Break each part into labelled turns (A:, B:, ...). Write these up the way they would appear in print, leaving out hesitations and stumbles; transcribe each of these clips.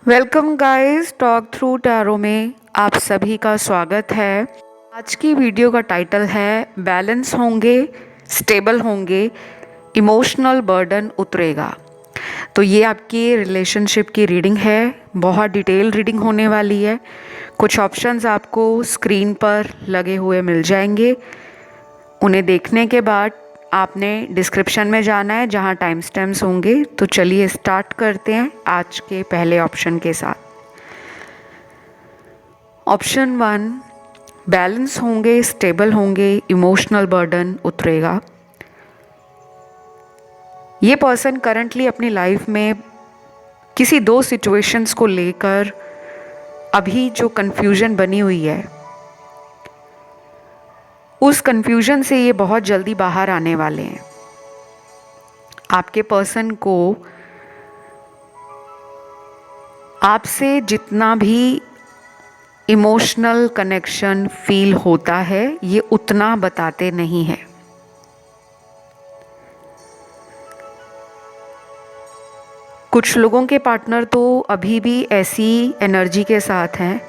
A: Welcome guys, talk through tarot में आप सभी का स्वागत है। आज की वीडियो का टाइटल है बैलेंस होंगे, स्टेबल होंगे, इमोशनल बर्डन उतरेगा। तो ये आपकी रिलेशनशिप की रीडिंग है। बहुत डिटेल रीडिंग होने वाली है। कुछ ऑप्शंस आपको स्क्रीन पर लगे हुए मिल जाएंगे। उन्हें देखने के बाद आपने डिस्क्रिप्शन में जाना है जहां टाइम स्टैम्प्स होंगे। तो चलिए स्टार्ट करते हैं आज के पहले ऑप्शन के साथ। ऑप्शन 1, बैलेंस होंगे, स्टेबल होंगे, इमोशनल बर्डन उतरेगा। ये पर्सन करंटली अपनी लाइफ में किसी दो सिचुएशंस को लेकर अभी जो कन्फ्यूजन बनी हुई है, उस कन्फ्यूजन से ये बहुत जल्दी बाहर आने वाले हैं। आपके पर्सन को आपसे जितना भी इमोशनल कनेक्शन फील होता है, ये उतना बताते नहीं है। कुछ लोगों के पार्टनर तो अभी भी ऐसी एनर्जी के साथ हैं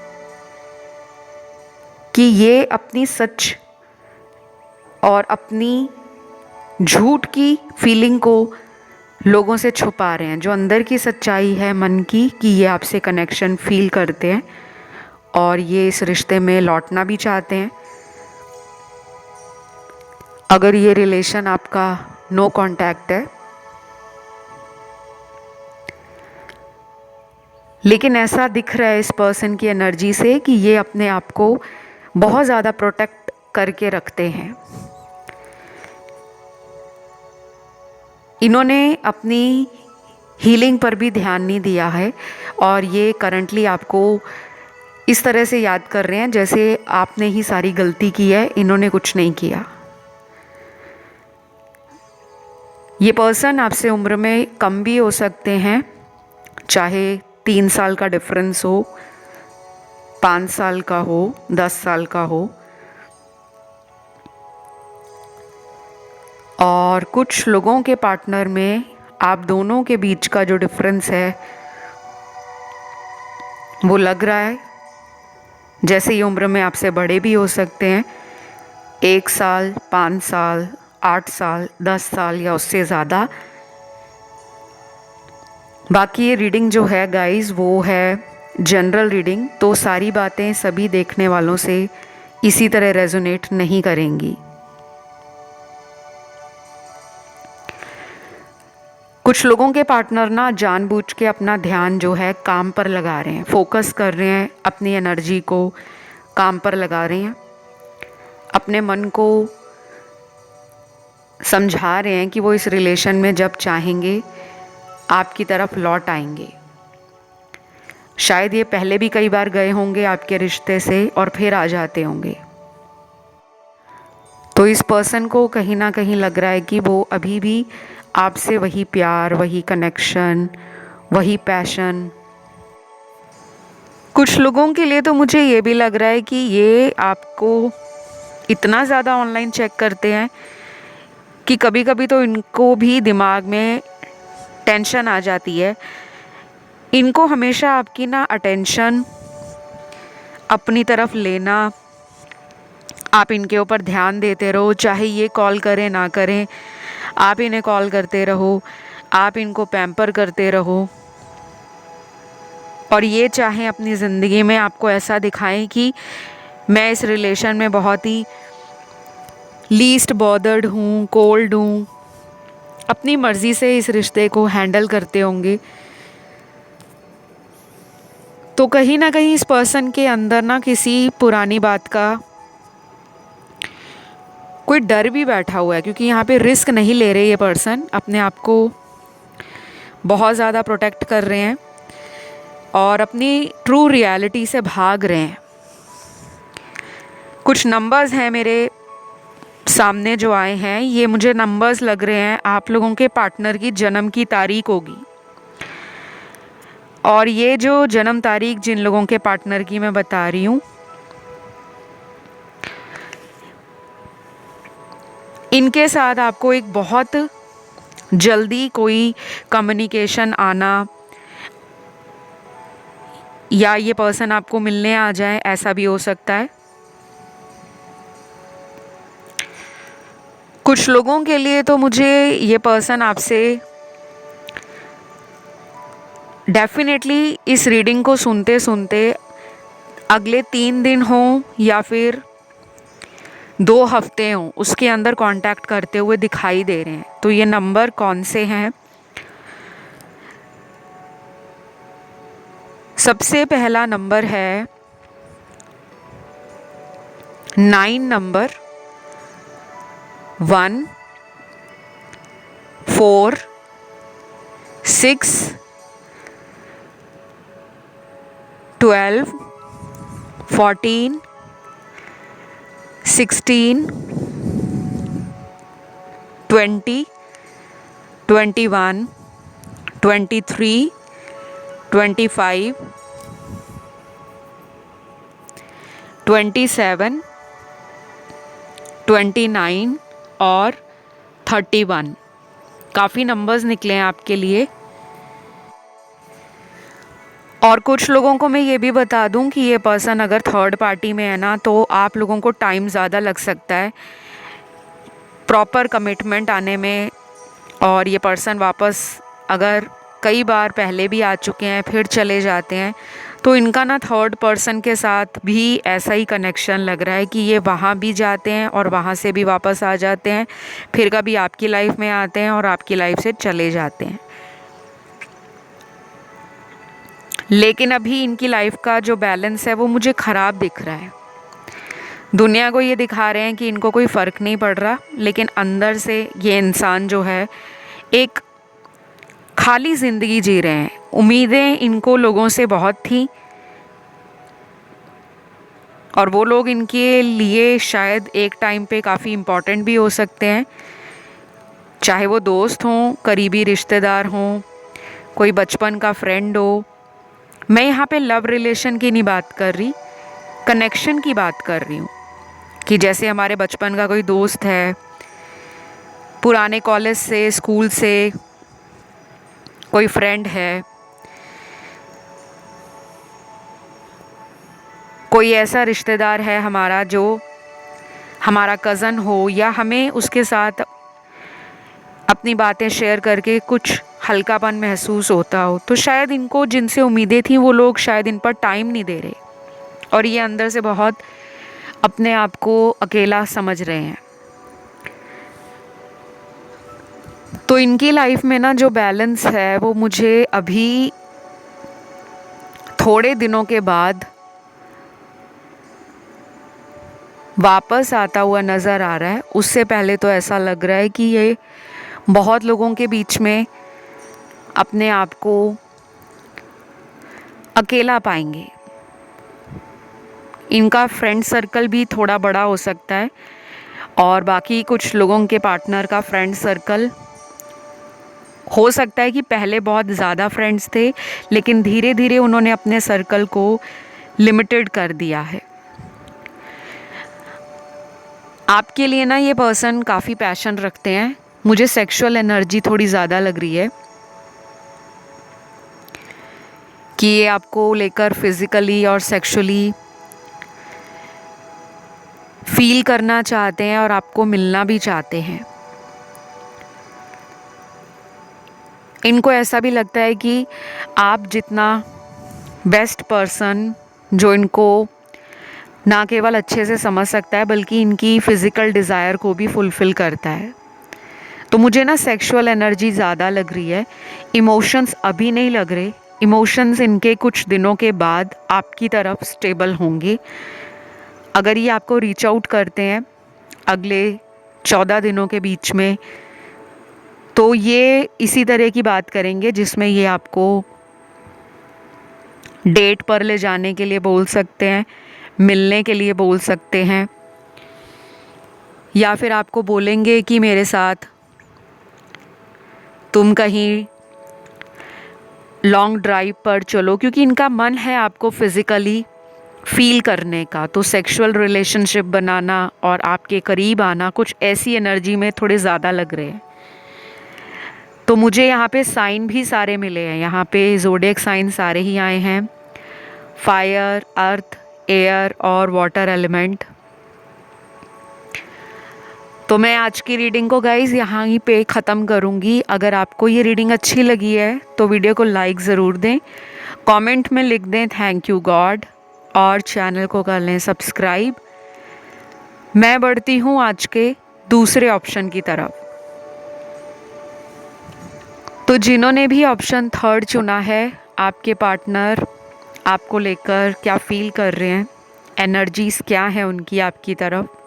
A: कि ये अपनी सच और अपनी झूठ की फीलिंग को लोगों से छुपा रहे हैं। जो अंदर की सच्चाई है मन की, कि ये आपसे कनेक्शन फील करते हैं और ये इस रिश्ते में लौटना भी चाहते हैं। अगर ये रिलेशन आपका नो कांटेक्ट है, लेकिन ऐसा दिख रहा है इस पर्सन की एनर्जी से कि ये अपने आप को बहुत ज़्यादा प्रोटेक्ट करके रखते हैं। इन्होंने अपनी हीलिंग पर भी ध्यान नहीं दिया है और ये करंटली आपको इस तरह से याद कर रहे हैं जैसे आपने ही सारी गलती की है, इन्होंने कुछ नहीं किया। ये पर्सन आपसे उम्र में कम भी हो सकते हैं, चाहे 3 साल का डिफरेंस हो, 5 साल का हो, 10 साल का हो। और कुछ लोगों के पार्टनर में आप दोनों के बीच का जो डिफरेंस है, वो लग रहा है जैसे ये उम्र में आपसे बड़े भी हो सकते हैं। 1 साल, 5 साल, 8 साल, 10 साल या उससे ज़्यादा। बाकी ये रीडिंग जो है गाइस, वो है जनरल रीडिंग, तो सारी बातें सभी देखने वालों से इसी तरह रेजोनेट नहीं करेंगी। कुछ लोगों के पार्टनर ना जानबूझ के अपना ध्यान जो है काम पर लगा रहे हैं, फोकस कर रहे हैं, अपनी एनर्जी को काम पर लगा रहे हैं, अपने मन को समझा रहे हैं कि वो इस रिलेशन में जब चाहेंगे आपकी तरफ लौट आएंगे। शायद ये पहले भी कई बार गए होंगे आपके रिश्ते से और फिर आ जाते होंगे। तो इस पर्सन को कहीं ना कहीं लग रहा है कि वो अभी भी आपसे वही प्यार, वही कनेक्शन, वही पैशन। कुछ लोगों के लिए तो मुझे ये भी लग रहा है कि ये आपको इतना ज़्यादा ऑनलाइन चेक करते हैं कि कभी कभी तो इनको भी दिमाग में टेंशन आ जाती है। इनको हमेशा आपकी ना अटेंशन अपनी तरफ लेना, आप इनके ऊपर ध्यान देते रहो, चाहे ये कॉल करें ना करें, आप इन्हें कॉल करते रहो, आप इनको पैम्पर करते रहो। और ये चाहें अपनी ज़िंदगी में आपको ऐसा दिखाएं कि मैं इस रिलेशन में बहुत ही लीस्ट बॉदर्ड हूँ, कोल्ड हूँ, अपनी मर्ज़ी से इस रिश्ते को हैंडल करते होंगे। तो कहीं ना कहीं इस पर्सन के अंदर ना किसी पुरानी बात का कोई डर भी बैठा हुआ है, क्योंकि यहाँ पे रिस्क नहीं ले रहे ये पर्सन, अपने आप को बहुत ज़्यादा प्रोटेक्ट कर रहे हैं और अपनी ट्रू रियलिटी से भाग रहे हैं। कुछ नंबर्स हैं मेरे सामने जो आए हैं, ये मुझे नंबर्स लग रहे हैं आप लोगों के पार्टनर की जन्म की तारीख होगी। और ये जो जन्म तारीख जिन लोगों के पार्टनर की मैं बता रही हूँ, इनके साथ आपको एक बहुत जल्दी कोई कम्युनिकेशन आना, या ये पर्सन आपको मिलने आ जाए, ऐसा भी हो सकता है। कुछ लोगों के लिए तो मुझे ये पर्सन आपसे डेफिनेटली इस रीडिंग को सुनते सुनते अगले 3 दिन हो या फिर 2 हफ्ते हों, उसके अंदर कांटेक्ट करते हुए दिखाई दे रहे हैं। तो ये नंबर कौन से हैं? सबसे पहला नंबर है 9 नंबर, 1, 4, 6, 12, 14, 16, 20, 21, 23, 25, 27, 29 और 31। काफ़ी नंबर्स निकले हैं आपके लिए। और कुछ लोगों को मैं ये भी बता दूं कि ये पर्सन अगर थर्ड पार्टी में है ना, तो आप लोगों को टाइम ज़्यादा लग सकता है प्रॉपर कमिटमेंट आने में। और ये पर्सन वापस अगर कई बार पहले भी आ चुके हैं फिर चले जाते हैं, तो इनका ना थर्ड पर्सन के साथ भी ऐसा ही कनेक्शन लग रहा है कि ये वहाँ भी जाते हैं और वहाँ से भी वापस आ जाते हैं, फिर कभी आपकी लाइफ में आते हैं और आपकी लाइफ से चले जाते हैं। लेकिन अभी इनकी लाइफ का जो बैलेंस है वो मुझे ख़राब दिख रहा है। दुनिया को ये दिखा रहे हैं कि इनको कोई फ़र्क नहीं पड़ रहा, लेकिन अंदर से ये इंसान जो है एक खाली ज़िंदगी जी रहे हैं। उम्मीदें इनको लोगों से बहुत थी और वो लोग इनके लिए शायद एक टाइम पे काफ़ी इम्पॉर्टेंट भी हो सकते हैं, चाहे वो दोस्त हों, करीबी रिश्तेदार हों, कोई बचपन का फ्रेंड हो। मैं यहाँ पे लव रिलेशन की नहीं बात कर रही, कनेक्शन की बात कर रही हूँ कि जैसे हमारे बचपन का कोई दोस्त है, पुराने कॉलेज से, स्कूल से कोई फ्रेंड है, कोई ऐसा रिश्तेदार है हमारा जो हमारा कज़न हो, या हमें उसके साथ अपनी बातें शेयर करके कुछ हल्कापन महसूस होता हो। तो शायद इनको जिनसे उम्मीदें थी वो लोग शायद इन पर टाइम नहीं दे रहे और ये अंदर से बहुत अपने आप को अकेला समझ रहे हैं। तो इनकी लाइफ में ना जो बैलेंस है वो मुझे अभी थोड़े दिनों के बाद वापस आता हुआ नज़र आ रहा है। उससे पहले तो ऐसा लग रहा है कि ये बहुत लोगों के बीच में अपने आप को अकेला पाएंगे। इनका फ्रेंड सर्कल भी थोड़ा बड़ा हो सकता है और बाकी कुछ लोगों के पार्टनर का फ्रेंड सर्कल हो सकता है कि पहले बहुत ज़्यादा फ्रेंड्स थे, लेकिन धीरे धीरे उन्होंने अपने सर्कल को लिमिटेड कर दिया है। आपके लिए ना ये पर्सन काफ़ी पैशन रखते हैं। मुझे सेक्सुअल एनर्जी थोड़ी ज़्यादा लग रही है कि ये आपको लेकर फिज़िकली और सेक्सुअली फील करना चाहते हैं और आपको मिलना भी चाहते हैं। इनको ऐसा भी लगता है कि आप जितना बेस्ट पर्सन जो इनको ना केवल अच्छे से समझ सकता है बल्कि इनकी फ़िज़िकल डिज़ायर को भी फुलफ़िल करता है। तो मुझे ना सेक्सुअल एनर्जी ज़्यादा लग रही है, इमोशंस अभी नहीं लग रहे। इमोशंस इनके कुछ दिनों के बाद आपकी तरफ स्टेबल होंगे। अगर ये आपको रीच आउट करते हैं अगले 14 दिनों के बीच में, तो ये इसी तरह की बात करेंगे जिसमें ये आपको डेट पर ले जाने के लिए बोल सकते हैं, मिलने के लिए बोल सकते हैं, या फिर आपको बोलेंगे कि मेरे साथ तुम कहीं लॉन्ग ड्राइव पर चलो, क्योंकि इनका मन है आपको फिज़िकली फील करने का। तो सेक्सुअल रिलेशनशिप बनाना और आपके करीब आना कुछ ऐसी एनर्जी में थोड़े ज़्यादा लग रहे हैं। तो मुझे यहाँ पे साइन भी सारे मिले हैं, यहाँ पे ज़ोडिएक साइन सारे ही आए हैं फायर, अर्थ, एयर और वाटर एलिमेंट। तो मैं आज की रीडिंग को गाइज़ यहाँ ही पे ख़त्म करूँगी। अगर आपको ये रीडिंग अच्छी लगी है तो वीडियो को लाइक ज़रूर दें, कमेंट में लिख दें थैंक यू गॉड, और चैनल को कर लें सब्सक्राइब। मैं बढ़ती हूँ आज के दूसरे ऑप्शन की तरफ। तो जिन्होंने भी ऑप्शन थर्ड चुना है, आपके पार्टनर आपको लेकर क्या फील कर रहे हैं, एनर्जीज क्या है उनकी आपकी तरफ।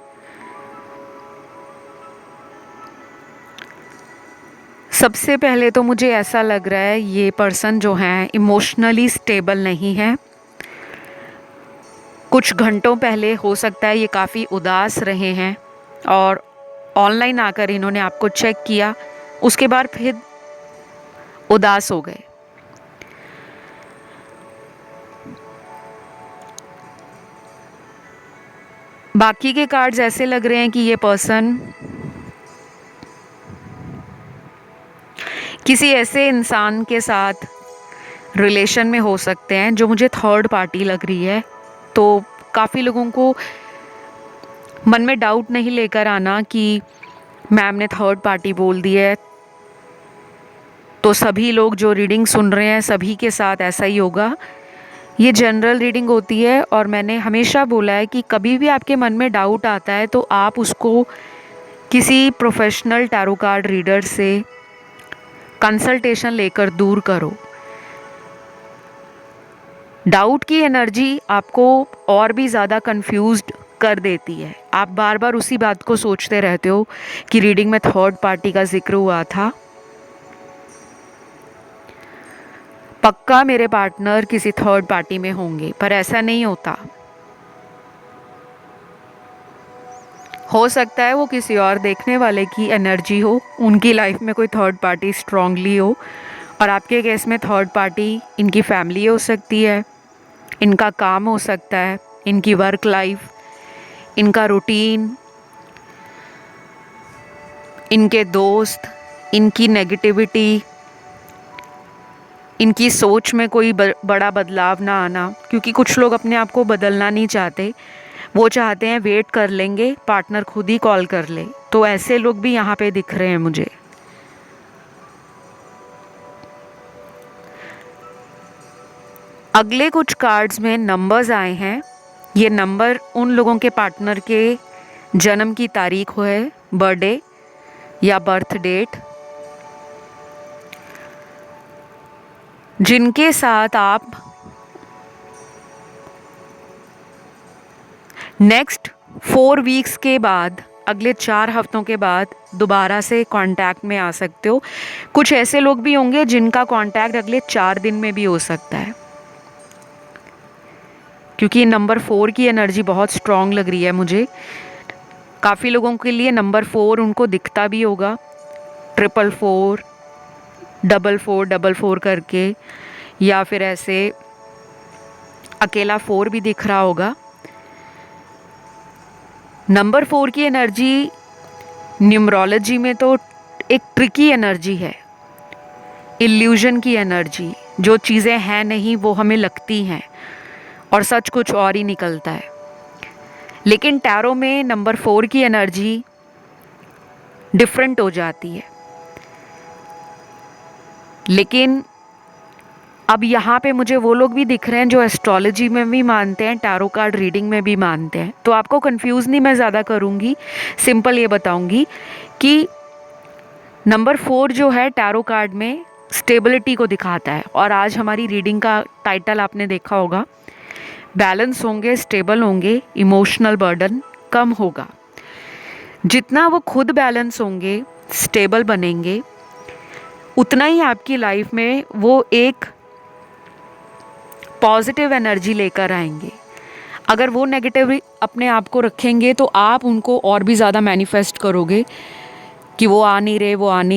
A: सबसे पहले तो मुझे ऐसा लग रहा है ये पर्सन जो है इमोशनली स्टेबल नहीं है। कुछ घंटों पहले हो सकता है ये काफ़ी उदास रहे हैं और ऑनलाइन आकर इन्होंने आपको चेक किया, उसके बाद फिर उदास हो गए। बाकी के कार्ड्स ऐसे लग रहे हैं कि ये पर्सन किसी ऐसे इंसान के साथ रिलेशन में हो सकते हैं जो मुझे थर्ड पार्टी लग रही है। तो काफ़ी लोगों को मन में डाउट नहीं लेकर आना कि मैम ने थर्ड पार्टी बोल दी है, तो सभी लोग जो रीडिंग सुन रहे हैं सभी के साथ ऐसा ही होगा। ये जनरल रीडिंग होती है और मैंने हमेशा बोला है कि कभी भी आपके मन में डाउट आता है तो आप उसको किसी प्रोफेशनल टैरो कार्ड रीडर से कंसल्टेशन लेकर दूर करो। डाउट की एनर्जी आपको और भी ज़्यादा कंफ्यूज्ड कर देती है। आप बार बार उसी बात को सोचते रहते हो कि रीडिंग में थर्ड पार्टी का जिक्र हुआ था, पक्का मेरे पार्टनर किसी थर्ड पार्टी में होंगे, पर ऐसा नहीं होता। हो सकता है वो किसी और देखने वाले की एनर्जी हो, उनकी लाइफ में कोई थर्ड पार्टी स्ट्रांगली हो, और आपके केस में थर्ड पार्टी इनकी फैमिली हो सकती है, इनका काम हो सकता है, इनकी वर्क लाइफ, इनका रूटीन, इनके दोस्त, इनकी नेगेटिविटी, इनकी सोच में कोई बड़ा बदलाव ना आना। क्योंकि कुछ लोग अपने आप को बदलना नहीं चाहते, वो चाहते हैं वेट कर लेंगे, पार्टनर खुद ही कॉल कर ले। तो ऐसे लोग भी यहाँ पे दिख रहे हैं मुझे। अगले कुछ कार्ड्स में नंबर्स आए हैं। ये नंबर उन लोगों के पार्टनर के जन्म की तारीख है, बर्थडे या बर्थ डेट, जिनके साथ आप नेक्स्ट 4 वीक्स के बाद, अगले 4 हफ्तों के बाद दोबारा से कांटेक्ट में आ सकते हो। कुछ ऐसे लोग भी होंगे जिनका कांटेक्ट अगले 4 दिन में भी हो सकता है, क्योंकि नंबर 4 की एनर्जी बहुत स्ट्रॉन्ग लग रही है मुझे। काफ़ी लोगों के लिए नंबर 4 उनको दिखता भी होगा, 444, 4444 करके, या फिर ऐसे अकेला 4 भी दिख रहा होगा। नंबर 4 की एनर्जी न्यूमरोलॉजी में तो एक ट्रिकी एनर्जी है, इल्यूजन की एनर्जी। जो चीज़ें हैं नहीं वो हमें लगती हैं और सच कुछ और ही निकलता है। लेकिन टैरो में नंबर 4 की एनर्जी डिफरेंट हो जाती है। लेकिन अब यहाँ पे मुझे वो लोग भी दिख रहे हैं जो एस्ट्रोलॉजी में भी मानते हैं, टैरो कार्ड रीडिंग में भी मानते हैं। तो आपको कंफ्यूज नहीं मैं ज़्यादा करूँगी, सिंपल ये बताऊँगी कि नंबर 4 जो है टैरो कार्ड में स्टेबिलिटी को दिखाता है। और आज हमारी रीडिंग का टाइटल आपने देखा होगा, बैलेंस होंगे, स्टेबल होंगे, इमोशनल बर्डन कम होगा। जितना वो खुद बैलेंस होंगे, स्टेबल बनेंगे, उतना ही आपकी लाइफ में वो एक पॉजिटिव एनर्जी लेकर आएंगे। अगर वो नेगेटिव अपने आप को रखेंगे तो आप उनको और भी ज़्यादा मैनिफेस्ट करोगे कि वो आ नहीं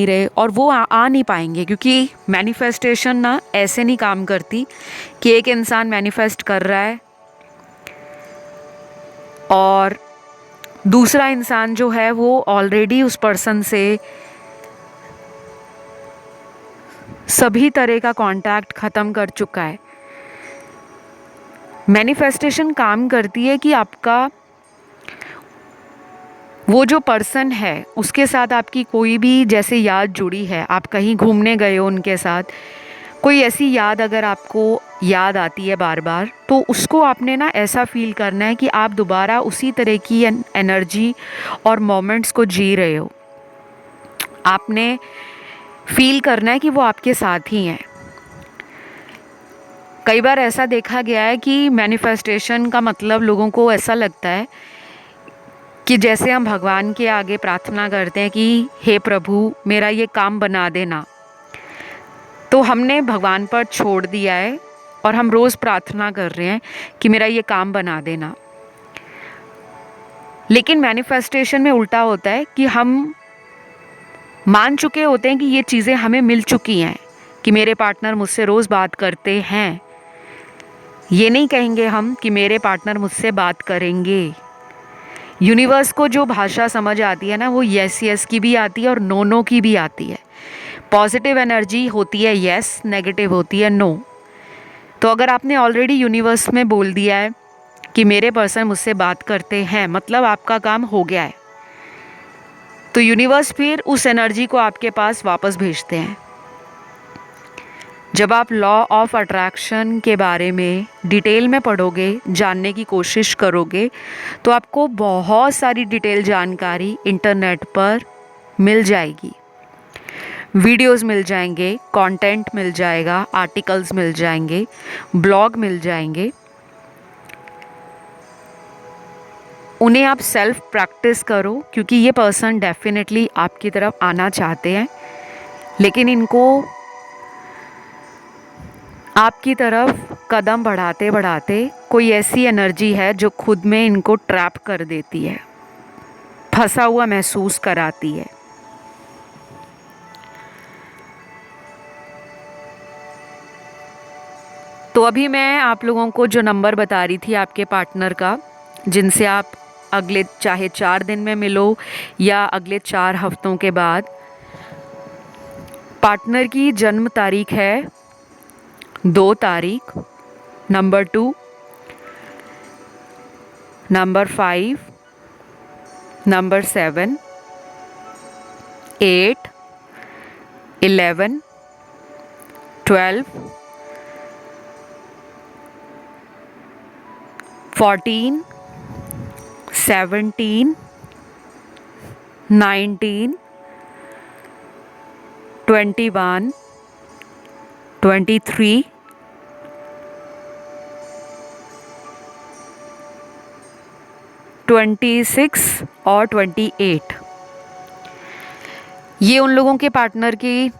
A: रहे, और वो आ नहीं पाएंगे। क्योंकि मैनिफेस्टेशन ना ऐसे नहीं काम करती कि एक इंसान मैनिफेस्ट कर रहा है और दूसरा इंसान जो है वो ऑलरेडी उस पर्सन से सभी तरह का कांटेक्ट ख़त्म कर चुका है। मैनिफेस्टेशन काम करती है कि आपका वो जो पर्सन है उसके साथ आपकी कोई भी जैसे याद जुड़ी है, आप कहीं घूमने गए हो उनके साथ, कोई ऐसी याद अगर आपको याद आती है बार बार, तो उसको आपने ना ऐसा फील करना है कि आप दोबारा उसी तरह की एनर्जी और मोमेंट्स को जी रहे हो। आपने फील करना है कि वो आपके साथ ही हैं। कई बार ऐसा देखा गया है कि मैनिफेस्टेशन का मतलब लोगों को ऐसा लगता है कि जैसे हम भगवान के आगे प्रार्थना करते हैं कि हे प्रभु मेरा ये काम बना देना, तो हमने भगवान पर छोड़ दिया है और हम रोज़ प्रार्थना कर रहे हैं कि मेरा ये काम बना देना। लेकिन मैनिफेस्टेशन में उल्टा होता है कि हम मान चुके होते हैं कि ये चीज़ें हमें मिल चुकी हैं, कि मेरे पार्टनर मुझसे रोज़ बात करते हैं। ये नहीं कहेंगे हम कि मेरे पार्टनर मुझसे बात करेंगे। यूनिवर्स को जो भाषा समझ आती है ना, वो यस यस की भी आती है और नो नो की भी आती है। पॉजिटिव एनर्जी होती है यस, नेगेटिव होती है नो। तो अगर आपने ऑलरेडी यूनिवर्स में बोल दिया है कि मेरे पर्सन मुझसे बात करते हैं, मतलब आपका काम हो गया है, तो यूनिवर्स फिर उस एनर्जी को आपके पास वापस भेजते हैं। जब आप लॉ ऑफ अट्रैक्शन के बारे में डिटेल में पढ़ोगे, जानने की कोशिश करोगे, तो आपको बहुत सारी डिटेल जानकारी इंटरनेट पर मिल जाएगी। वीडियोस मिल जाएंगे, कंटेंट मिल जाएगा, आर्टिकल्स मिल जाएंगे, ब्लॉग मिल जाएंगे। उन्हें आप सेल्फ प्रैक्टिस करो, क्योंकि ये पर्सन डेफिनेटली आपकी तरफ आना चाहते हैं, लेकिन इनको आपकी तरफ कदम बढ़ाते बढ़ाते कोई ऐसी एनर्जी है जो खुद में इनको ट्रैप कर देती है, फंसा हुआ महसूस कराती है। तो अभी मैं आप लोगों को जो नंबर बता रही थी आपके पार्टनर का, जिनसे आप अगले चाहे 4 दिन में मिलो या अगले 4 हफ्तों के बाद, पार्टनर की जन्म तारीख है 2 तारीख, नंबर 2, नंबर 5, नंबर 7, 8, 11, 12, 14, 17, 19, 21, 23, 26 और 28। ये उन लोगों के पार्टनर की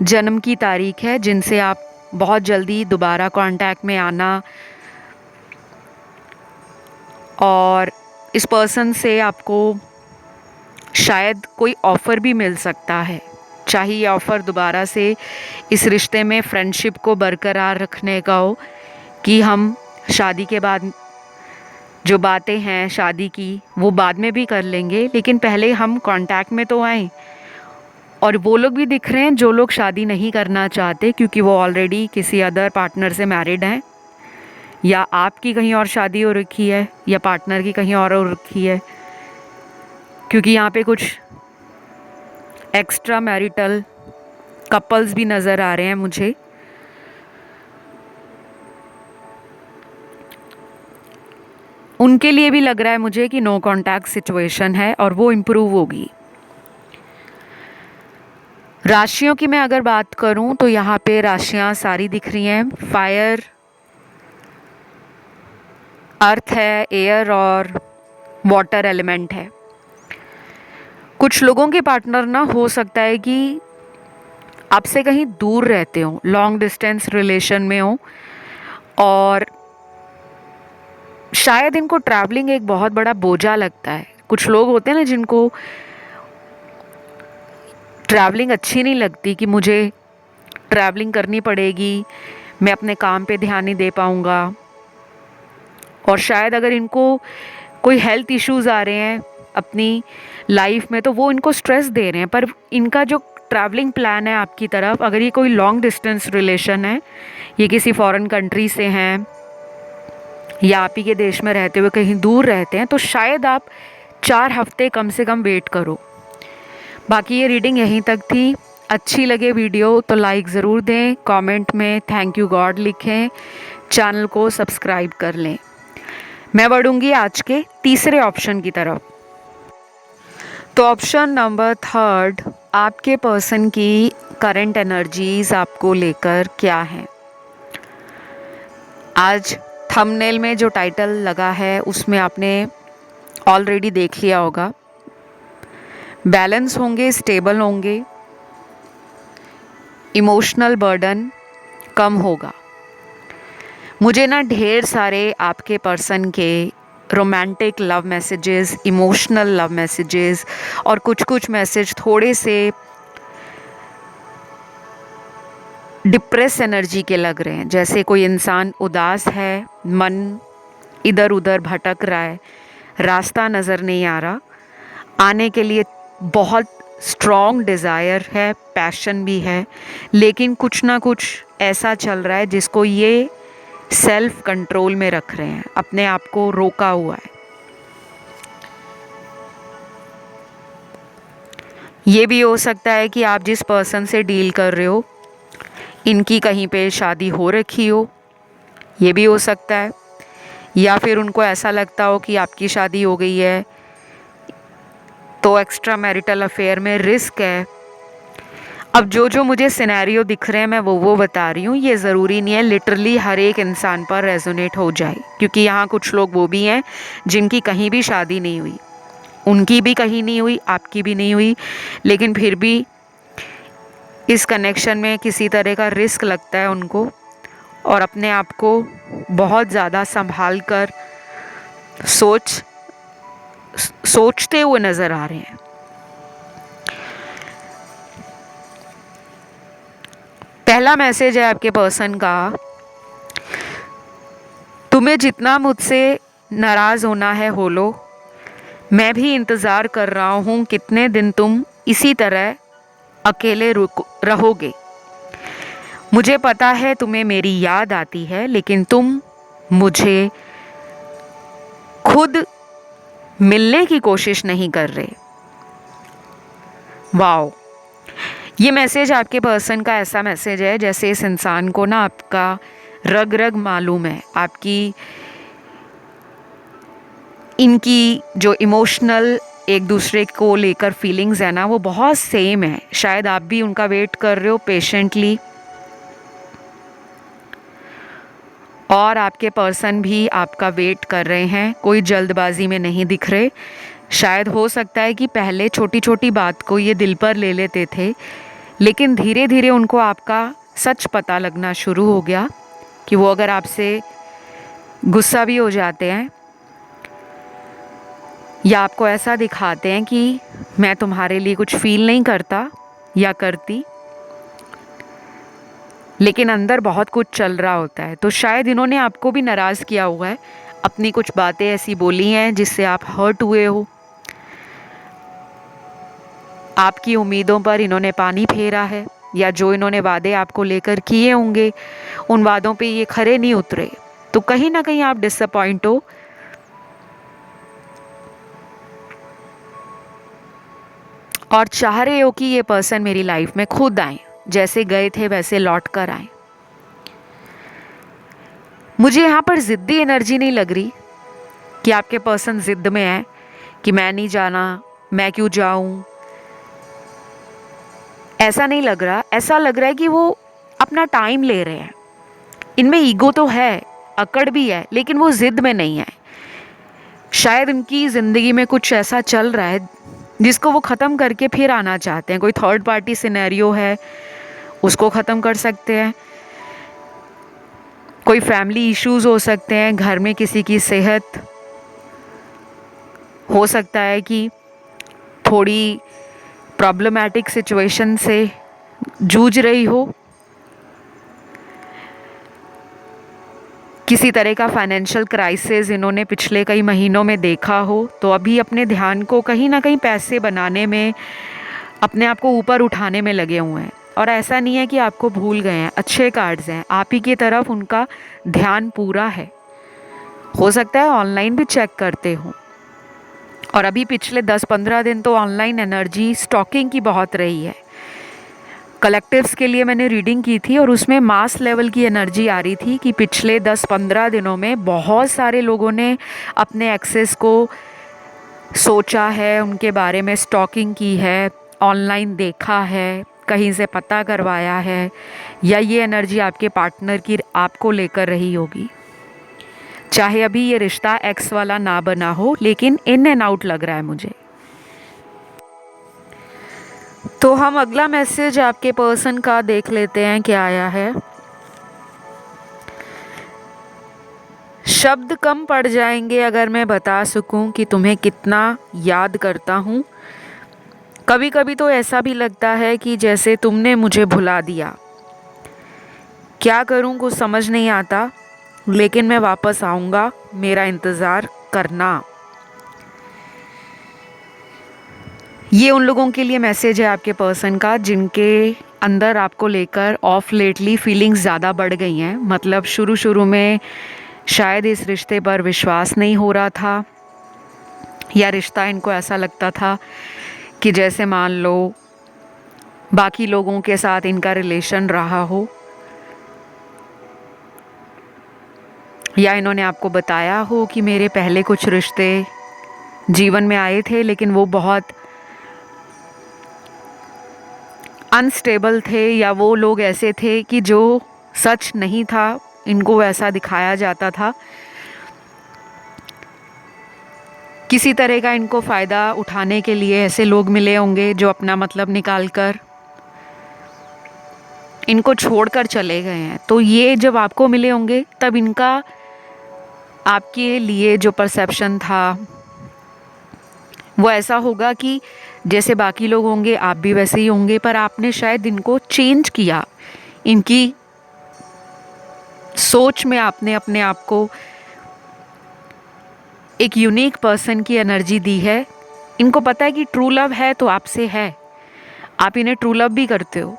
A: जन्म की तारीख है जिनसे आप बहुत जल्दी दोबारा कांटेक्ट में आना, और इस पर्सन से आपको शायद कोई ऑफ़र भी मिल सकता है। चाहे ये ऑफ़र दोबारा से इस रिश्ते में फ्रेंडशिप को बरकरार रखने का हो, कि हम शादी के बाद जो बातें हैं शादी की वो बाद में भी कर लेंगे, लेकिन पहले हम कांटेक्ट में तो आएँ। और वो लोग भी दिख रहे हैं जो लोग शादी नहीं करना चाहते, क्योंकि वो ऑलरेडी किसी अदर पार्टनर से मैरिड हैं, या आपकी कहीं और शादी हो रखी है, या पार्टनर की कहीं और हो रखी है, क्योंकि यहाँ पे कुछ एक्स्ट्रा मैरिटल कपल्स भी नज़र आ रहे हैं मुझे। उनके लिए भी लग रहा है मुझे कि नो कांटेक्ट सिचुएशन है और वो इम्प्रूव होगी। राशियों की मैं अगर बात करूं तो यहाँ पे राशियाँ सारी दिख रही हैं। फायर, अर्थ है, एयर और वाटर एलिमेंट है। कुछ लोगों के पार्टनर ना हो सकता है कि आपसे कहीं दूर रहते हो, लॉन्ग डिस्टेंस रिलेशन में हो, और शायद इनको ट्रैवलिंग एक बहुत बड़ा बोझा लगता है। कुछ लोग होते हैं ना जिनको ट्रैवलिंग अच्छी नहीं लगती, कि मुझे ट्रैवलिंग करनी पड़ेगी, मैं अपने काम पे ध्यान नहीं दे पाऊँगा। और शायद अगर इनको कोई हेल्थ इश्यूज़ आ रहे हैं अपनी लाइफ में, तो वो इनको स्ट्रेस दे रहे हैं। पर इनका जो ट्रैवलिंग प्लान है आपकी तरफ, अगर ये कोई लॉन्ग डिस्टेंस रिलेशन है, ये किसी फॉरेन कंट्री से हैं, या आप ही के देश में रहते हुए कहीं दूर रहते हैं, तो शायद आप 4 हफ्ते कम से कम वेट करो। बाकी ये रीडिंग यहीं तक थी। अच्छी लगे वीडियो तो लाइक ज़रूर दें, कमेंट में थैंक यू गॉड लिखें, चैनल को सब्सक्राइब कर लें। मैं बढ़ूँगी आज के तीसरे ऑप्शन की तरफ। तो ऑप्शन नंबर 3, आपके पर्सन की करंट एनर्जीज आपको लेकर क्या हैं। आज थंबनेल में जो टाइटल लगा है उसमें आपने ऑलरेडी देख लिया होगा। बैलेंस होंगे, स्टेबल होंगे, इमोशनल बर्डन कम होगा। मुझे ना ढेर सारे आपके पर्सन के romantic love messages, emotional love messages और कुछ मैसेज थोड़े से डिप्रेस एनर्जी के लग रहे हैं। जैसे कोई इंसान उदास है, मन इधर उधर भटक रहा है, रास्ता नज़र नहीं आ रहा, आने के लिए बहुत स्ट्रॉन्ग डिज़ायर है, पैशन भी है, लेकिन कुछ ना कुछ ऐसा चल रहा है जिसको ये सेल्फ कंट्रोल में रख रहे हैं, अपने आप को रोका हुआ है। ये भी हो सकता है कि आप जिस पर्सन से डील कर रहे हो इनकी कहीं पे शादी हो रखी हो, ये भी हो सकता है। या फिर उनको ऐसा लगता हो कि आपकी शादी हो गई है तो एक्स्ट्रा मैरिटल अफेयर में रिस्क है। अब जो मुझे सिनेरियो दिख रहे हैं मैं वो बता रही हूँ। ये ज़रूरी नहीं है लिटरली हर एक इंसान पर रेजोनेट हो जाए, क्योंकि यहाँ कुछ लोग वो भी हैं जिनकी कहीं भी शादी नहीं हुई, उनकी भी कहीं नहीं हुई, आपकी भी नहीं हुई, लेकिन फिर भी इस कनेक्शन में किसी तरह का रिस्क लगता है उनको और अपने आप को बहुत ज़्यादा संभाल कर सोचते हुए नज़र आ रहे हैं। पहला मैसेज है आपके पर्सन का, तुम्हें जितना मुझसे नाराज़ होना है हो लो, मैं भी इंतज़ार कर रहा हूँ कितने दिन तुम इसी तरह अकेले रहोगे। मुझे पता है तुम्हें मेरी याद आती है, लेकिन तुम मुझे खुद मिलने की कोशिश नहीं कर रहे। वाओ, ये मैसेज आपके पर्सन का ऐसा मैसेज है जैसे इस इंसान को ना आपका रग रग मालूम है, आपकी इनकी जो इमोशनल एक दूसरे को लेकर फीलिंग्स है ना वो बहुत सेम है। शायद आप भी उनका वेट कर रहे हो पेशेंटली और आपके पर्सन भी आपका वेट कर रहे हैं, कोई जल्दबाजी में नहीं दिख रहे। शायद हो सकता है कि पहले छोटी छोटी बात को ये दिल पर ले लेते थे, लेकिन धीरे धीरे उनको आपका सच पता लगना शुरू हो गया कि वो अगर आपसे गुस्सा भी हो जाते हैं या आपको ऐसा दिखाते हैं कि मैं तुम्हारे लिए कुछ फील नहीं करता या करती, लेकिन अंदर बहुत कुछ चल रहा होता है, तो शायद इन्होंने आपको भी नाराज़ किया हुआ है, अपनी कुछ बातें ऐसी बोली हैं जिससे आप हर्ट हुए हो। आपकी उम्मीदों पर इन्होंने पानी फेरा है, या जो इन्होंने वादे आपको लेकर किए होंगे उन वादों पे ये खरे नहीं उतरे, तो कहीं ना कहीं आप डिसअपॉइंट हो। और चाह रहे हो कि ये पर्सन मेरी लाइफ में खुद आए, जैसे गए थे वैसे लौट कर आए। मुझे यहाँ पर ज़िद्दी एनर्जी नहीं लग रही कि आपके पर्सन ज़िद्द में है कि मैं नहीं जाना, मैं क्यों जाऊँ, ऐसा नहीं लग रहा। ऐसा लग रहा है कि वो अपना टाइम ले रहे हैं। इनमें ईगो तो है, अकड़ भी है, लेकिन वो ज़िद्द में नहीं है। शायद उनकी ज़िंदगी में कुछ ऐसा चल रहा है जिसको वो ख़त्म करके फिर आना चाहते हैं। कोई थर्ड पार्टी सिनेरियो है, उसको ख़त्म कर सकते हैं। कोई फैमिली इश्यूज़ हो सकते हैं, घर में किसी की सेहत हो सकता है कि थोड़ी प्रॉब्लमैटिक सिचुएशन से जूझ रही हो, किसी तरह का फाइनेंशियल क्राइसिस इन्होंने पिछले कई महीनों में देखा हो, तो अभी अपने ध्यान को कहीं ना कहीं पैसे बनाने में, अपने आप को ऊपर उठाने में लगे हुए हैं। और ऐसा नहीं है कि आपको भूल गए हैं, अच्छे कार्ड्स हैं, आप ही की तरफ उनका ध्यान पूरा है। हो सकता है ऑनलाइन भी चेक करते हो। और अभी पिछले 10-15 दिन तो ऑनलाइन एनर्जी स्टॉकिंग की बहुत रही है। कलेक्टिव्स के लिए मैंने रीडिंग की थी और उसमें मास लेवल की एनर्जी आ रही थी कि पिछले 10-15 दिनों में बहुत सारे लोगों ने अपने एक्सेस को सोचा है, उनके बारे में स्टॉकिंग की है, ऑनलाइन देखा है, कहीं से पता करवाया है, या ये एनर्जी आपके पार्टनर की आपको लेकर रही होगी। चाहे अभी ये रिश्ता एक्स वाला ना बना हो, लेकिन इन एंड आउट लग रहा है मुझे। तो हम अगला मैसेज आपके पर्सन का देख लेते हैं क्या आया है। शब्द कम पड़ जाएंगे अगर मैं बता सकूं कि तुम्हें कितना याद करता हूं। कभी कभी तो ऐसा भी लगता है कि जैसे तुमने मुझे भुला दिया। क्या करूं कुछ समझ नहीं आता, लेकिन मैं वापस आऊंगा, मेरा इंतज़ार करना। ये उन लोगों के लिए मैसेज है आपके पर्सन का जिनके अंदर आपको लेकर ऑफ लेटली फीलिंग्स ज़्यादा बढ़ गई हैं। मतलब शुरू शुरू में शायद इस रिश्ते पर विश्वास नहीं हो रहा था, या रिश्ता इनको ऐसा लगता था कि जैसे मान लो बाकी लोगों के साथ इनका रिलेशन रहा हो, या इन्होंने आपको बताया हो कि मेरे पहले कुछ रिश्ते जीवन में आए थे लेकिन वो बहुत अनस्टेबल थे, या वो लोग ऐसे थे कि जो सच नहीं था, इनको ऐसा दिखाया जाता था। किसी तरह का इनको फ़ायदा उठाने के लिए ऐसे लोग मिले होंगे जो अपना मतलब निकाल कर इनको छोड़कर चले गए हैं। तो ये जब आपको मिले होंगे तब इनका आपके लिए जो परसेप्शन था वो ऐसा होगा कि जैसे बाकी लोग होंगे आप भी वैसे ही होंगे, पर आपने शायद इनको चेंज किया। इनकी सोच में आपने अपने आप को एक यूनिक पर्सन की एनर्जी दी है। इनको पता है कि ट्रू लव है तो आपसे है, आप इन्हें ट्रू लव भी करते हो,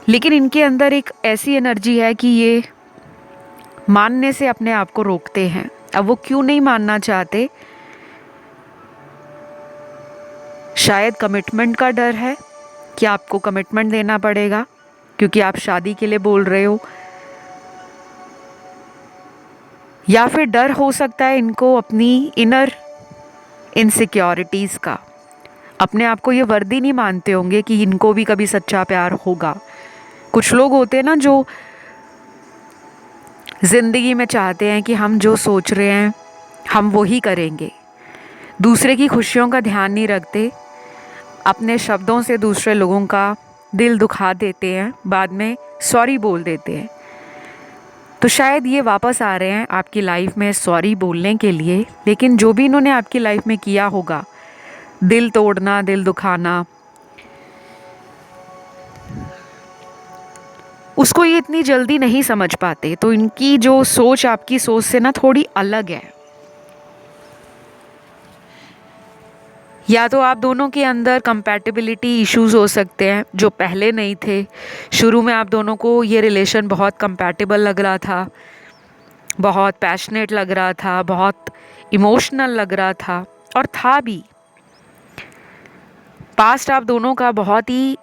A: लेकिन इनके अंदर एक ऐसी एनर्जी है कि ये मानने से अपने आप को रोकते हैं। अब वो क्यों नहीं मानना चाहते? शायद कमिटमेंट का डर है कि आपको कमिटमेंट देना पड़ेगा क्योंकि आप शादी के लिए बोल रहे हो, या फिर डर हो सकता है इनको अपनी इनर इनसिक्योरिटीज़ का। अपने आप को ये वर्दी नहीं मानते होंगे कि इनको भी कभी सच्चा प्यार होगा। कुछ लोग होते हैं ना जो ज़िंदगी में चाहते हैं कि हम जो सोच रहे हैं हम वो ही करेंगे, दूसरे की खुशियों का ध्यान नहीं रखते, अपने शब्दों से दूसरे लोगों का दिल दुखा देते हैं, बाद में सॉरी बोल देते हैं। तो शायद ये वापस आ रहे हैं आपकी लाइफ में सॉरी बोलने के लिए, लेकिन जो भी इन्होंने आपकी लाइफ में किया होगा, दिल तोड़ना, दिल दुखाना, उसको ये इतनी जल्दी नहीं समझ पाते। तो इनकी जो सोच आपकी सोच से ना थोड़ी अलग है। या तो आप दोनों के अंदर कंपैटिबिलिटी इश्यूज हो सकते हैं जो पहले नहीं थे। शुरू में आप दोनों को ये रिलेशन बहुत कंपैटिबल लग रहा था, बहुत पैशनेट लग रहा था, बहुत इमोशनल लग रहा था, और था भी। पास्ट आप दोनों का बहुत ही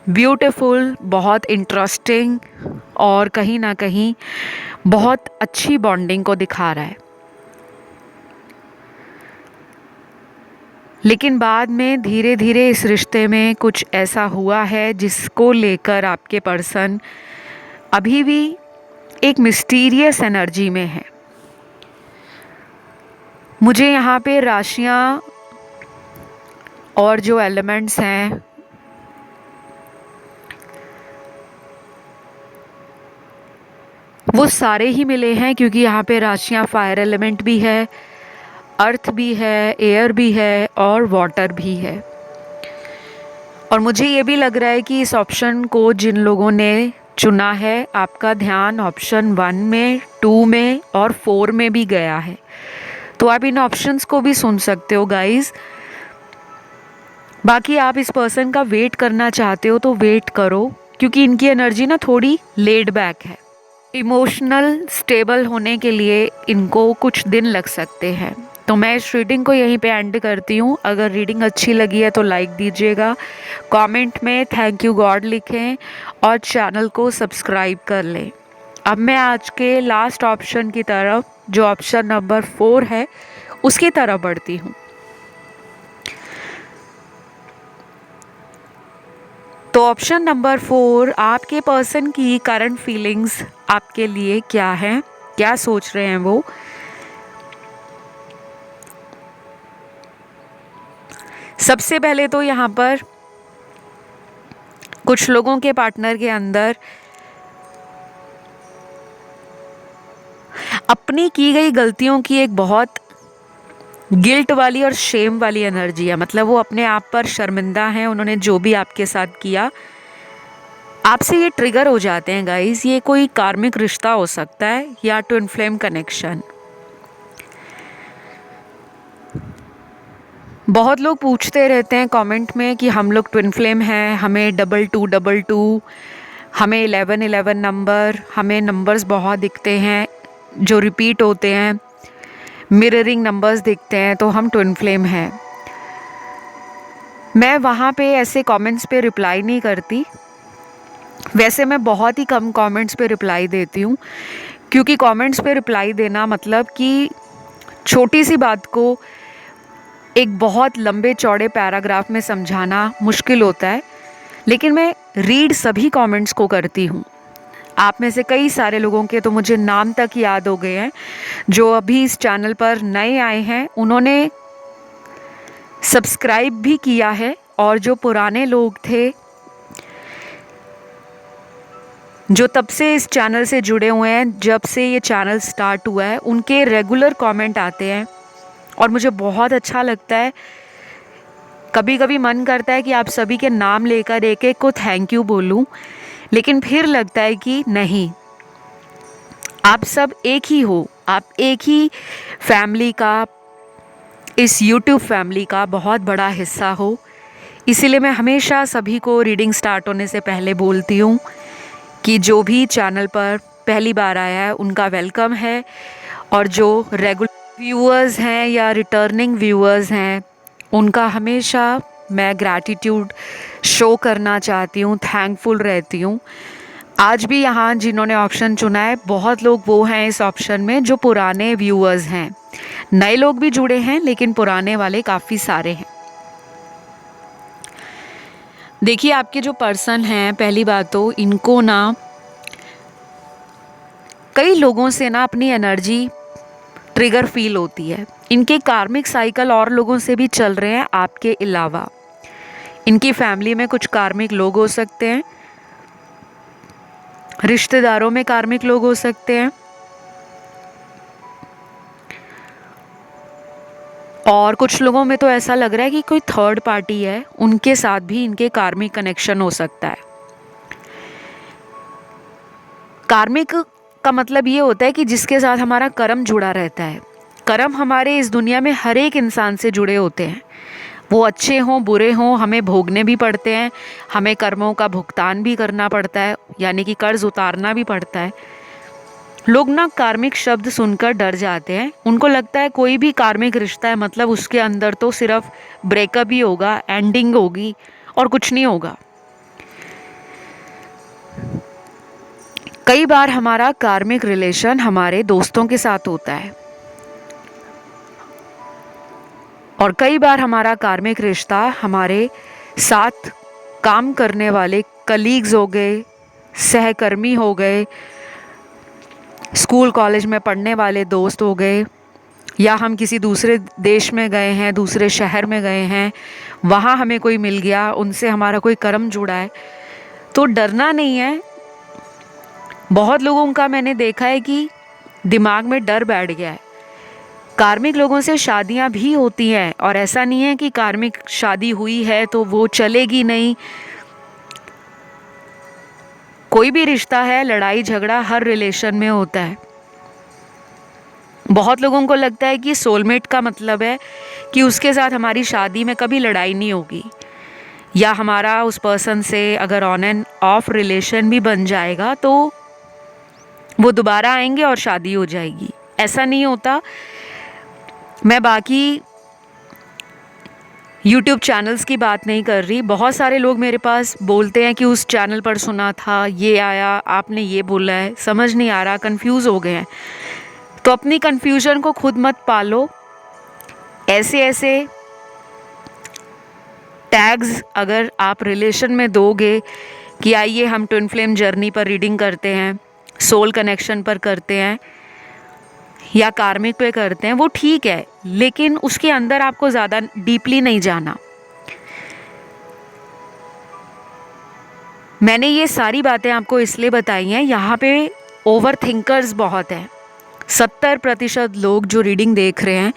A: ब्यूटीफुल, बहुत इंटरेस्टिंग और कहीं ना कहीं बहुत अच्छी बॉन्डिंग को दिखा रहा है। लेकिन बाद में धीरे धीरे इस रिश्ते में कुछ ऐसा हुआ है जिसको लेकर आपके पर्सन अभी भी एक मिस्टीरियस एनर्जी में है। मुझे यहाँ पे राशियाँ और जो एलिमेंट्स हैं वो सारे ही मिले हैं, क्योंकि यहाँ पे राशियाँ फायर एलिमेंट भी है, अर्थ भी है, एयर भी है और वाटर भी है। और मुझे ये भी लग रहा है कि इस ऑप्शन को जिन लोगों ने चुना है, आपका ध्यान ऑप्शन 1 में, 2 में और 4 में भी गया है। तो आप इन ऑप्शंस को भी सुन सकते हो गाइस। बाकी आप इस पर्सन का वेट करना चाहते हो तो वेट करो, क्योंकि इनकी एनर्जी ना थोड़ी लेड बैक है। इमोशनल स्टेबल होने के लिए इनको कुछ दिन लग सकते हैं। तो मैं इस रीडिंग को यहीं पे एंड करती हूँ। अगर रीडिंग अच्छी लगी है तो लाइक दीजिएगा, कमेंट में थैंक यू गॉड लिखें और चैनल को सब्सक्राइब कर लें। अब मैं आज के लास्ट ऑप्शन की तरफ, जो ऑप्शन नंबर 4 है, उसकी तरफ बढ़ती हूँ। तो ऑप्शन नंबर 4, आपके पर्सन की करंट फीलिंग्स आपके लिए क्या है, क्या सोच रहे हैं वो। सबसे पहले तो यहाँ पर कुछ लोगों के पार्टनर के अंदर अपनी की गई गलतियों की एक बहुत गिल्ट वाली और शेम वाली एनर्जी है। मतलब वो अपने आप पर शर्मिंदा हैं, उन्होंने जो भी आपके साथ किया। आपसे ये ट्रिगर हो जाते हैं गाइस। ये कोई कार्मिक रिश्ता हो सकता है या ट्विन फ्लेम कनेक्शन। बहुत लोग पूछते रहते हैं कमेंट में कि हम लोग ट्विन फ्लेम हैं, हमें 2222, हमें 1111 नंबर, हमें नंबर्स बहुत दिखते हैं जो रिपीट होते हैं, मिररिंग नंबर्स दिखते हैं, तो हम ट्विन फ्लेम हैं। मैं वहाँ पे ऐसे कमेंट्स पे रिप्लाई नहीं करती। वैसे मैं बहुत ही कम कमेंट्स पे रिप्लाई देती हूँ, क्योंकि कमेंट्स पे रिप्लाई देना मतलब कि छोटी सी बात को एक बहुत लंबे चौड़े पैराग्राफ में समझाना मुश्किल होता है। लेकिन मैं रीड सभी कमेंट्स को करती हूँ। आप में से कई सारे लोगों के तो मुझे नाम तक याद हो गए हैं। जो अभी इस चैनल पर नए आए हैं उन्होंने सब्सक्राइब भी किया है, और जो पुराने लोग थे जो तब से इस चैनल से जुड़े हुए हैं, जब से ये चैनल स्टार्ट हुआ है, उनके रेगुलर कमेंट आते हैं और मुझे बहुत अच्छा लगता है। कभी कभी मन करता है कि आप सभी के नाम लेकर एक एक को थैंक यू बोलूं, लेकिन फिर लगता है कि नहीं, आप सब एक ही हो, आप एक ही फैमिली का, इस YouTube फैमिली का बहुत बड़ा हिस्सा हो। इसीलिए मैं हमेशा सभी को रीडिंग स्टार्ट होने से पहले बोलती हूँ कि जो भी चैनल पर पहली बार आया है उनका वेलकम है, और जो रेगुलर व्यूअर्स हैं या रिटर्निंग व्यूअर्स हैं उनका हमेशा मैं ग्रैटिट्यूड शो करना चाहती हूँ, थैंकफुल रहती हूँ। आज भी यहाँ जिन्होंने ऑप्शन चुना है, बहुत लोग वो हैं इस ऑप्शन में जो पुराने व्यूअर्स हैं। नए लोग भी जुड़े हैं लेकिन पुराने वाले काफ़ी सारे हैं। देखिए, आपके जो पर्सन हैं, पहली बात तो इनको ना कई लोगों से ना अपनी एनर्जी ट्रिगर फील होती है। इनके कार्मिक साइकिल और लोगों से भी चल रहे हैं आपके अलावा। इनकी फैमिली में कुछ कार्मिक लोग हो सकते हैं, रिश्तेदारों में कार्मिक लोग हो सकते हैं, और कुछ लोगों में तो ऐसा लग रहा है कि कोई थर्ड पार्टी है, उनके साथ भी इनके कार्मिक कनेक्शन हो सकता है। कार्मिक का मतलब ये होता है कि जिसके साथ हमारा कर्म जुड़ा रहता है। कर्म हमारे इस दुनिया में हर एक इंसान से जुड़े होते हैं, वो अच्छे हों बुरे हों, हमें भोगने भी पड़ते हैं, हमें कर्मों का भुगतान भी करना पड़ता है, यानी कि कर्ज उतारना भी पड़ता है। लोग ना कार्मिक शब्द सुनकर डर जाते हैं। उनको लगता है कोई भी कार्मिक रिश्ता है मतलब उसके अंदर तो सिर्फ ब्रेकअप ही होगा, एंडिंग होगी और कुछ नहीं होगा। कई बार हमारा कार्मिक रिलेशन हमारे दोस्तों के साथ होता है, और कई बार हमारा कार्मिक रिश्ता हमारे साथ काम करने वाले कलीग्स हो गए, सहकर्मी हो गए, स्कूल कॉलेज में पढ़ने वाले दोस्त हो गए, या हम किसी दूसरे देश में गए हैं, दूसरे शहर में गए हैं, वहाँ हमें कोई मिल गया, उनसे हमारा कोई कर्म जुड़ा है। तो डरना नहीं है। बहुत लोगों का मैंने देखा है कि दिमाग में डर बैठ गया है। कार्मिक लोगों से शादियां भी होती हैं, और ऐसा नहीं है कि कार्मिक शादी हुई है तो वो चलेगी नहीं। कोई भी रिश्ता है, लड़ाई झगड़ा हर रिलेशन में होता है। बहुत लोगों को लगता है कि सोलमेट का मतलब है कि उसके साथ हमारी शादी में कभी लड़ाई नहीं होगी, या हमारा उस पर्सन से अगर ऑन एंड ऑफ रिलेशन भी बन जाएगा तो वो दोबारा आएंगे और शादी हो जाएगी। ऐसा नहीं होता। मैं बाकी YouTube चैनल्स की बात नहीं कर रही। बहुत सारे लोग मेरे पास बोलते हैं कि उस चैनल पर सुना था, ये आया, आपने ये बोला है, समझ नहीं आ रहा, कंफ्यूज हो गए हैं। तो अपनी कंफ्यूजन को खुद मत पालो। ऐसे ऐसे टैग्स अगर आप रिलेशन में दोगे कि आइए हम ट्विन फ्लेम जर्नी पर रीडिंग करते हैं, सोल कनेक्शन पर करते हैं या कार्मिक पे करते हैं, वो ठीक है, लेकिन उसके अंदर आपको ज़्यादा डीपली नहीं जाना। मैंने ये सारी बातें आपको इसलिए बताई हैं, यहाँ पे ओवर थिंकर्स बहुत हैं। 70% लोग जो रीडिंग देख रहे हैं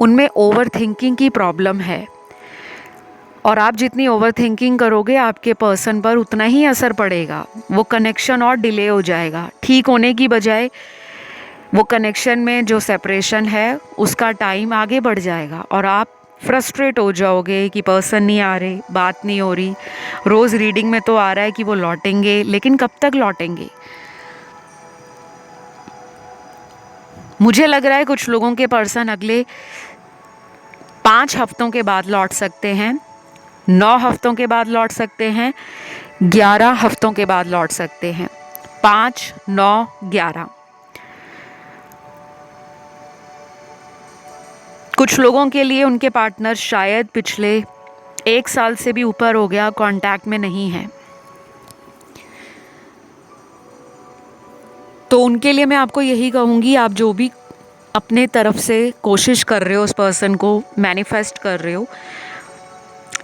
A: उनमें ओवर थिंकिंग की प्रॉब्लम है, और आप जितनी ओवर थिंकिंग करोगे आपके पर्सन पर उतना ही असर पड़ेगा। वो कनेक्शन और डिले हो जाएगा। ठीक होने की बजाय वो कनेक्शन में जो सेपरेशन है उसका टाइम आगे बढ़ जाएगा और आप फ्रस्ट्रेट हो जाओगे कि पर्सन नहीं आ रहे, बात नहीं हो रही। रोज़ रीडिंग में तो आ रहा है कि वो लौटेंगे, लेकिन कब तक लौटेंगे? मुझे लग रहा है कुछ लोगों के पर्सन अगले 5 हफ्तों के बाद लौट सकते हैं, 9 हफ्तों के बाद लौट सकते हैं, 11 हफ्तों के बाद लौट सकते हैं। 5, 9, 11। कुछ लोगों के लिए उनके पार्टनर शायद पिछले 1 साल से भी ऊपर हो गया कांटेक्ट में नहीं है। तो उनके लिए मैं आपको यही कहूँगी, आप जो भी अपने तरफ से कोशिश कर रहे हो, उस पर्सन को मैनिफेस्ट कर रहे हो,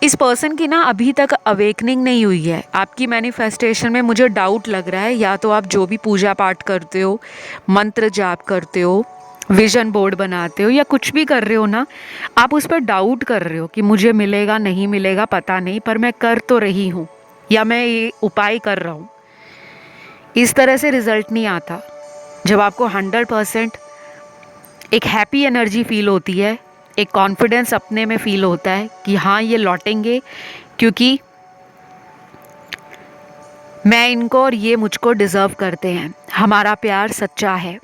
A: इस पर्सन की ना अभी तक अवेकनिंग नहीं हुई है। आपकी मैनिफेस्टेशन में मुझे डाउट लग रहा है। या तो आप जो भी पूजा पाठ करते हो, मंत्र जाप करते हो, विजन बोर्ड बनाते हो, या कुछ भी कर रहे हो ना, आप उस पर डाउट कर रहे हो कि मुझे मिलेगा नहीं मिलेगा पता नहीं, पर मैं कर तो रही हूँ या मैं ये उपाय कर रहा हूँ। इस तरह से रिजल्ट नहीं आता। जब आपको 100% एक हैप्पी एनर्जी फील होती है, एक कॉन्फिडेंस अपने में फील होता है कि हाँ ये लौटेंगे क्योंकि मैं इनको और ये मुझको डिज़र्व करते हैं, हमारा प्यार सच्चा है।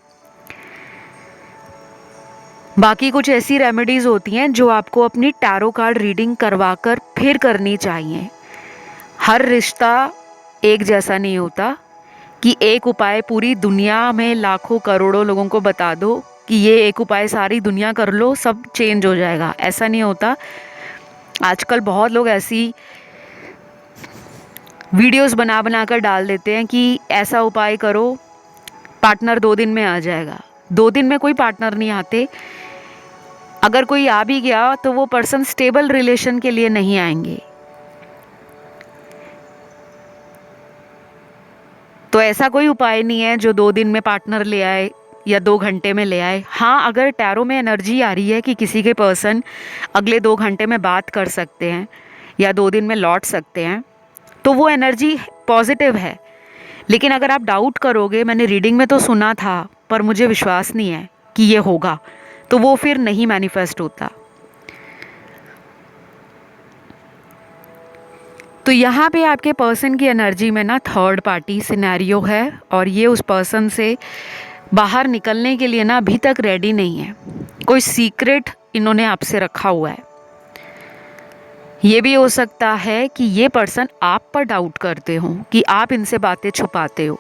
A: बाकी कुछ ऐसी रेमेडीज़ होती हैं जो आपको अपनी टैरो कार्ड रीडिंग करवा कर फिर करनी चाहिए। हर रिश्ता एक जैसा नहीं होता कि एक उपाय पूरी दुनिया में लाखों करोड़ों लोगों को बता दो कि ये एक उपाय सारी दुनिया कर लो सब चेंज हो जाएगा। ऐसा नहीं होता। आजकल बहुत लोग ऐसी वीडियोस बना बना कर डाल देते हैं कि ऐसा उपाय करो पार्टनर 2 दिन में आ जाएगा। 2 दिन में कोई पार्टनर नहीं आते। अगर कोई आ भी गया तो वो पर्सन स्टेबल रिलेशन के लिए नहीं आएंगे। तो ऐसा कोई उपाय नहीं है जो 2 दिन में पार्टनर ले आए या 2 घंटे में ले आए। हाँ, अगर टैरो में एनर्जी आ रही है कि किसी के पर्सन अगले 2 घंटे में बात कर सकते हैं या 2 दिन में लौट सकते हैं, तो वो एनर्जी पॉजिटिव है। लेकिन अगर आप डाउट करोगे, मैंने रीडिंग में तो सुना था पर मुझे विश्वास नहीं है कि ये होगा, तो वो फिर नहीं मैनिफेस्ट होता। तो यहाँ पे आपके पर्सन की एनर्जी में ना थर्ड पार्टी सिनेरियो है और ये उस पर्सन से बाहर निकलने के लिए ना अभी तक रेडी नहीं है। कोई सीक्रेट इन्होंने आपसे रखा हुआ है। ये भी हो सकता है कि ये पर्सन आप पर डाउट करते हो कि आप इनसे बातें छुपाते हो,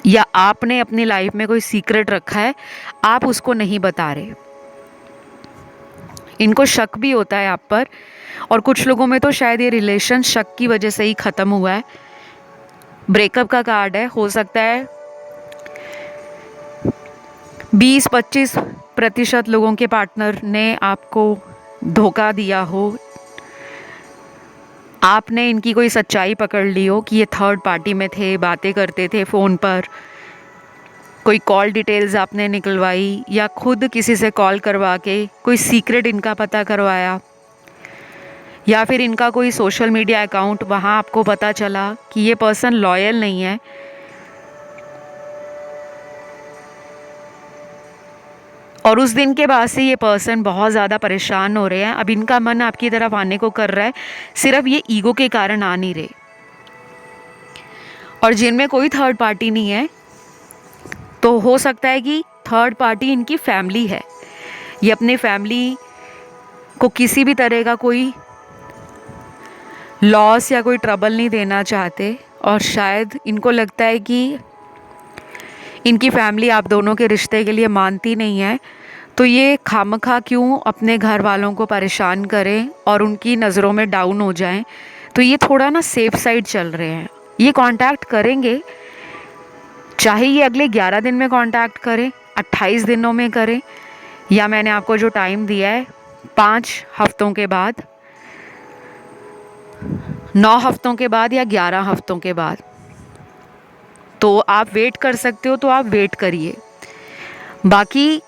A: या आपने अपनी लाइफ में कोई सीक्रेट रखा है, आप उसको नहीं बता रहे। इनको शक भी होता है आप पर, और कुछ लोगों में तो शायद ये रिलेशन शक की वजह से ही ख़त्म हुआ है। ब्रेकअप का कार्ड है। हो सकता है 20-25% लोगों के पार्टनर ने आपको धोखा दिया हो। आपने इनकी कोई सच्चाई पकड़ ली हो कि ये थर्ड पार्टी में थे, बातें करते थे फ़ोन पर, कोई कॉल डिटेल्स आपने निकलवाई या खुद किसी से कॉल करवा के कोई सीक्रेट इनका पता करवाया, या फिर इनका कोई सोशल मीडिया अकाउंट, वहाँ आपको पता चला कि ये पर्सन लॉयल नहीं है। और उस दिन के बाद से ये पर्सन बहुत ज़्यादा परेशान हो रहे हैं। अब इनका मन आपकी तरफ आने को कर रहा है, सिर्फ ये ईगो के कारण आ नहीं रहे। और जिनमें कोई थर्ड पार्टी नहीं है तो हो सकता है कि थर्ड पार्टी इनकी फैमिली है। ये अपने फैमिली को किसी भी तरह का कोई लॉस या कोई ट्रबल नहीं देना चाहते, और शायद इनको लगता है कि इनकी फैमिली आप दोनों के रिश्ते के लिए मानती नहीं है, तो ये खामखा क्यों अपने घर वालों को परेशान करें और उनकी नज़रों में डाउन हो जाएं। तो ये थोड़ा ना सेफ साइड चल रहे हैं। ये कांटेक्ट करेंगे, चाहे ये अगले 11 दिन में कांटेक्ट करें, 28 दिनों में करें, या मैंने आपको जो टाइम दिया है 5 हफ्तों के बाद, 9 हफ्तों के बाद या 11 हफ्तों के बाद। तो आप वेट कर सकते हो तो आप वेट करिए। बाकी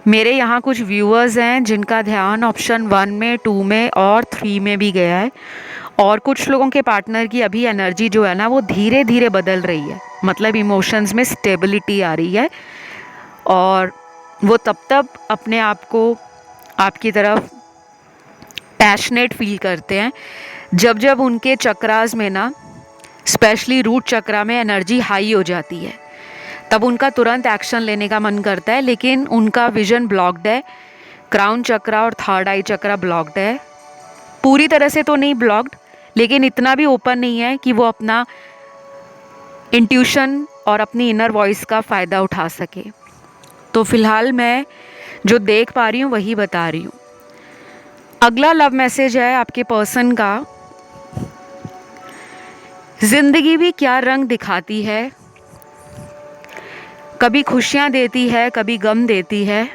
A: मेरे यहाँ कुछ व्यूअर्स हैं जिनका ध्यान ऑप्शन 1 में, 2 में और 3 में भी गया है, और कुछ लोगों के पार्टनर की अभी एनर्जी जो है ना वो धीरे धीरे बदल रही है, मतलब इमोशंस में स्टेबिलिटी आ रही है, और वो तब अपने आप को आपकी तरफ पैशनेट फील करते हैं जब जब उनके चक्रास में ना, स्पेशली रूट चक्रा में एनर्जी हाई हो जाती है, तब उनका तुरंत एक्शन लेने का मन करता है, लेकिन उनका विजन ब्लॉक्ड है। क्राउन चक्रा और थर्ड आई चक्रा ब्लॉक्ड है, पूरी तरह से तो नहीं ब्लॉक्ड, लेकिन इतना भी ओपन नहीं है कि वो अपना इंट्यूशन और अपनी इनर वॉइस का फ़ायदा उठा सके। तो फिलहाल मैं जो देख पा रही हूँ वही बता रही हूँ। अगला लव मैसेज है आपके पर्सन का। जिंदगी भी क्या रंग दिखाती है, कभी खुशियाँ देती है, कभी गम देती है,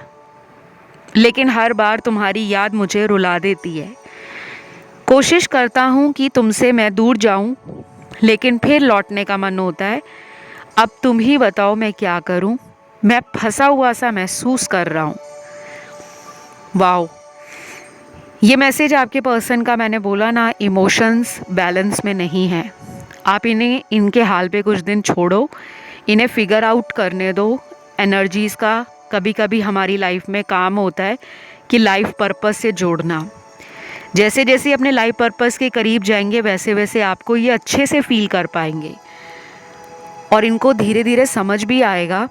A: लेकिन हर बार तुम्हारी याद मुझे रुला देती है। कोशिश करता हूँ कि तुमसे मैं दूर जाऊँ, लेकिन फिर लौटने का मन होता है। अब तुम ही बताओ मैं क्या करूँ, मैं फंसा हुआ सा महसूस कर रहा हूँ। वाओ, ये मैसेज आपके पर्सन का, मैंने बोला ना इमोशंस बैलेंस में नहीं है। आप इन्हें इनके हाल पे कुछ दिन छोड़ो, इन्हें फिगर आउट करने दो। एनर्जीज़ का कभी कभी हमारी लाइफ में काम होता है कि लाइफ पर्पस से जोड़ना। जैसे जैसे अपने लाइफ पर्पस के करीब जाएंगे वैसे वैसे आपको ये अच्छे से फील कर पाएंगे, और इनको धीरे धीरे समझ भी आएगा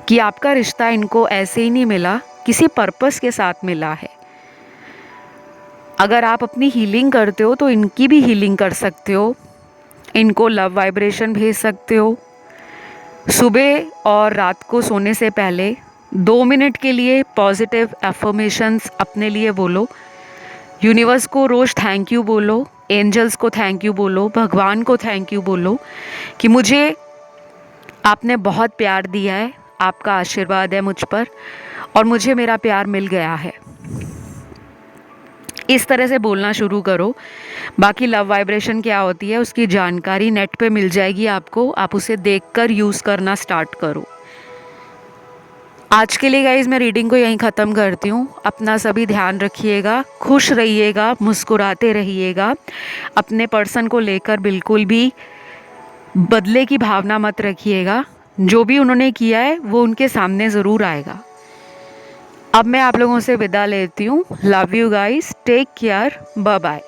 A: कि आपका रिश्ता इनको ऐसे ही नहीं मिला, किसी पर्पस के साथ मिला है। अगर आप अपनी हीलिंग करते हो तो इनकी भी हीलिंग कर सकते हो, इनको लव वाइब्रेशन भेज सकते हो। सुबह और रात को सोने से पहले 2 मिनट के लिए पॉजिटिव एफर्मेशंस अपने लिए बोलो। यूनिवर्स को रोज़ थैंक यू बोलो, एंजल्स को थैंक यू बोलो, भगवान को थैंक यू बोलो कि मुझे आपने बहुत प्यार दिया है, आपका आशीर्वाद है मुझ पर, और मुझे मेरा प्यार मिल गया है। इस तरह से बोलना शुरू करो। बाकी लव वाइब्रेशन क्या होती है उसकी जानकारी नेट पे मिल जाएगी आपको, आप उसे देखकर यूज़ करना स्टार्ट करो। आज के लिए गाइज मैं रीडिंग को यहीं ख़त्म करती हूँ। अपना सभी ध्यान रखिएगा, खुश रहिएगा, मुस्कुराते रहिएगा। अपने पर्सन को लेकर बिल्कुल भी बदले की भावना मत रखिएगा। जो भी उन्होंने किया है वो उनके सामने ज़रूर आएगा। अब मैं आप लोगों से विदा लेती हूँ। Love you guys, take care, bye bye.